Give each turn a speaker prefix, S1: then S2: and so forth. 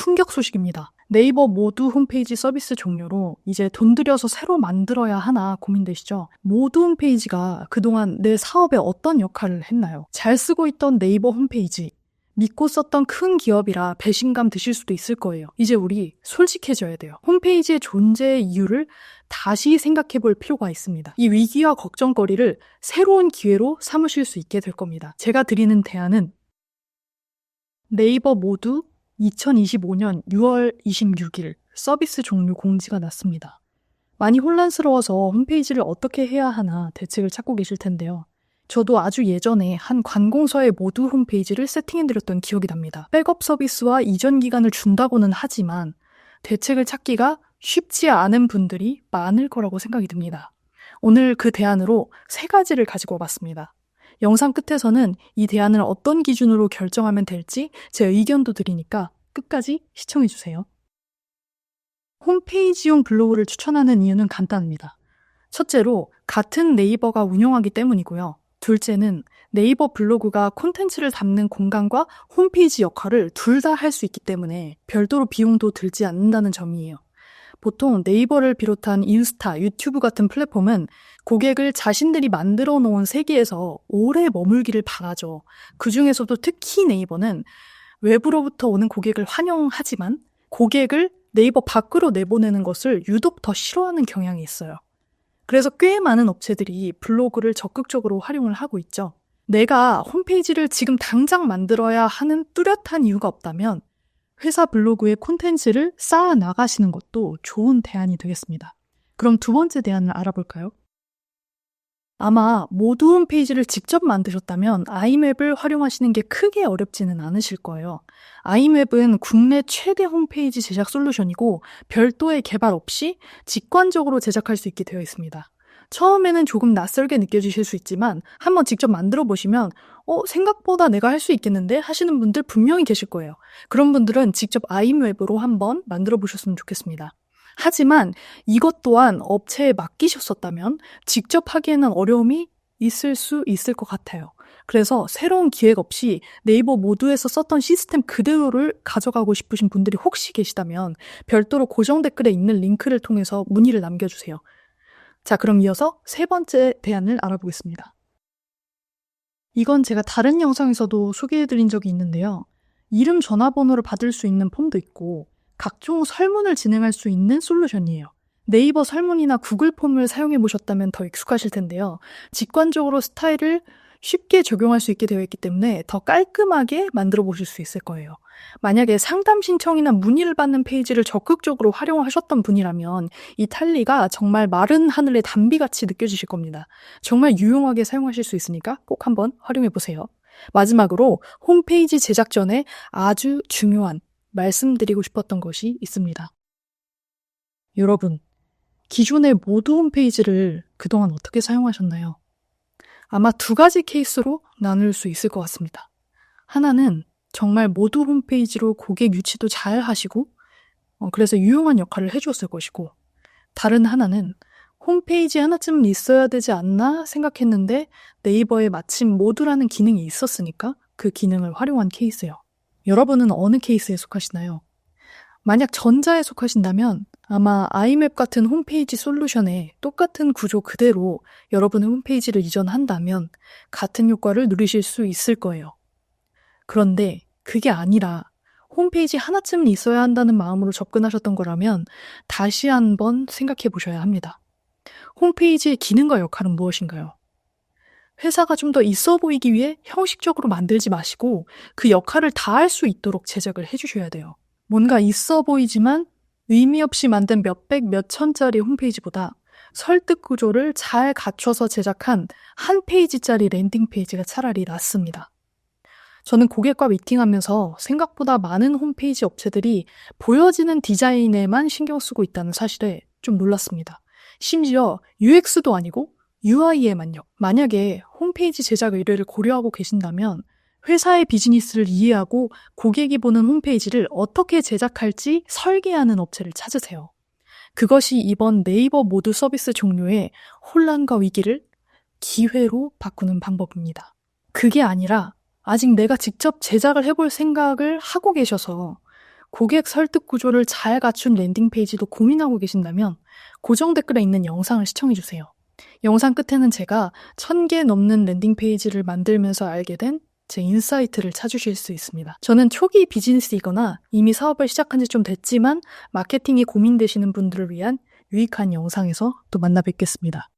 S1: 충격 소식입니다. 네이버 모두 홈페이지 서비스 종료로 이제 돈 들여서 새로 만들어야 하나 고민되시죠? 모두 홈페이지가 그동안 내 사업에 어떤 역할을 했나요? 잘 쓰고 있던 네이버 홈페이지, 믿고 썼던 큰 기업이라 배신감 드실 수도 있을 거예요. 이제 우리 솔직해져야 돼요. 홈페이지의 존재의 이유를 다시 생각해 볼 필요가 있습니다. 이 위기와 걱정거리를 새로운 기회로 삼으실 수 있게 될 겁니다. 제가 드리는 대안은 네이버 모두 2025년 6월 26일 서비스 종료 공지가 났습니다. 많이 혼란스러워서 홈페이지를 어떻게 해야 하나 대책을 찾고 계실 텐데요. 저도 아주 예전에 한 관공서의 모두 홈페이지를 세팅해드렸던 기억이 납니다. 백업 서비스와 이전 기간을 준다고는 하지만 대책을 찾기가 쉽지 않은 분들이 많을 거라고 생각이 듭니다. 오늘 그 대안으로 3가지를 가지고 와봤습니다. 영상 끝에서는 이 대안을 어떤 기준으로 결정하면 될지 제 의견도 드리니까 끝까지 시청해주세요. 홈페이지용 블로그를 추천하는 이유는 간단합니다. 첫째로 같은 네이버가 운영하기 때문이고요. 둘째는 네이버 블로그가 콘텐츠를 담는 공간과 홈페이지 역할을 둘 다 할 수 있기 때문에 별도로 비용도 들지 않는다는 점이에요. 보통 네이버를 비롯한 인스타, 유튜브 같은 플랫폼은 고객을 자신들이 만들어 놓은 세계에서 오래 머물기를 바라죠. 그 중에서도 특히 네이버는 외부로부터 오는 고객을 환영하지만 고객을 네이버 밖으로 내보내는 것을 유독 더 싫어하는 경향이 있어요. 그래서 꽤 많은 업체들이 블로그를 적극적으로 활용을 하고 있죠. 내가 홈페이지를 지금 당장 만들어야 하는 뚜렷한 이유가 없다면 회사 블로그에 콘텐츠를 쌓아 나가시는 것도 좋은 대안이 되겠습니다. 그럼 2번째 대안을 알아볼까요? 아마 모두 홈페이지를 직접 만드셨다면 아이맵을 활용하시는 게 크게 어렵지는 않으실 거예요. 아이맵은 국내 최대 홈페이지 제작 솔루션이고 별도의 개발 없이 직관적으로 제작할 수 있게 되어 있습니다. 처음에는 조금 낯설게 느껴지실 수 있지만 한번 직접 만들어 보시면 생각보다 내가 할 수 있겠는데 하시는 분들 분명히 계실 거예요. 그런 분들은 직접 아이맵으로 한번 만들어 보셨으면 좋겠습니다. 하지만 이것 또한 업체에 맡기셨었다면 직접 하기에는 어려움이 있을 수 있을 것 같아요. 그래서 새로운 기획 없이 네이버 모두에서 썼던 시스템 그대로를 가져가고 싶으신 분들이 혹시 계시다면 별도로 고정 댓글에 있는 링크를 통해서 문의를 남겨주세요. 자, 그럼 이어서 3번째 대안을 알아보겠습니다. 이건 제가 다른 영상에서도 소개해드린 적이 있는데요. 이름 전화번호를 받을 수 있는 폼도 있고 각종 설문을 진행할 수 있는 솔루션이에요. 네이버 설문이나 구글 폼을 사용해 보셨다면 더 익숙하실 텐데요. 직관적으로 스타일을 쉽게 적용할 수 있게 되어 있기 때문에 더 깔끔하게 만들어 보실 수 있을 거예요. 만약에 상담 신청이나 문의를 받는 페이지를 적극적으로 활용하셨던 분이라면 이 탈리가 정말 마른 하늘의 단비같이 느껴지실 겁니다. 정말 유용하게 사용하실 수 있으니까 꼭 한번 활용해 보세요. 마지막으로 홈페이지 제작 전에 아주 중요한 말씀드리고 싶었던 것이 있습니다. 여러분, 기존의 모두 홈페이지를 그동안 어떻게 사용하셨나요? 아마 2가지 케이스로 나눌 수 있을 것 같습니다. 하나는 정말 모두 홈페이지로 고객 유치도 잘 하시고 그래서 유용한 역할을 해주었을 것이고, 다른 하나는 홈페이지 하나쯤은 있어야 되지 않나 생각했는데 네이버에 마침 모두라는 기능이 있었으니까 그 기능을 활용한 케이스예요. 여러분은 어느 케이스에 속하시나요? 만약 전자에 속하신다면 아마 아이맵 같은 홈페이지 솔루션에 똑같은 구조 그대로 여러분의 홈페이지를 이전한다면 같은 효과를 누리실 수 있을 거예요. 그런데 그게 아니라 홈페이지 하나쯤은 있어야 한다는 마음으로 접근하셨던 거라면 다시 한번 생각해 보셔야 합니다. 홈페이지의 기능과 역할은 무엇인가요? 회사가 좀 더 있어 보이기 위해 형식적으로 만들지 마시고 그 역할을 다 할 수 있도록 제작을 해주셔야 돼요. 뭔가 있어 보이지만 의미 없이 만든 몇백, 몇천짜리 홈페이지보다 설득 구조를 잘 갖춰서 제작한 한 페이지짜리 랜딩 페이지가 차라리 낫습니다. 저는 고객과 미팅하면서 생각보다 많은 홈페이지 업체들이 보여지는 디자인에만 신경 쓰고 있다는 사실에 좀 놀랐습니다. 심지어 UX도 아니고 UI에만요. 만약에 홈페이지 제작 의뢰를 고려하고 계신다면 회사의 비즈니스를 이해하고 고객이 보는 홈페이지를 어떻게 제작할지 설계하는 업체를 찾으세요. 그것이 이번 네이버 모두 서비스 종료의 혼란과 위기를 기회로 바꾸는 방법입니다. 그게 아니라 아직 내가 직접 제작을 해볼 생각을 하고 계셔서 고객 설득 구조를 잘 갖춘 랜딩 페이지도 고민하고 계신다면 고정 댓글에 있는 영상을 시청해주세요. 영상 끝에는 제가 1000개 넘는 랜딩 페이지를 만들면서 알게 된 제 인사이트를 찾으실 수 있습니다. 저는 초기 비즈니스이거나 이미 사업을 시작한 지 좀 됐지만 마케팅이 고민되시는 분들을 위한 유익한 영상에서 또 만나 뵙겠습니다.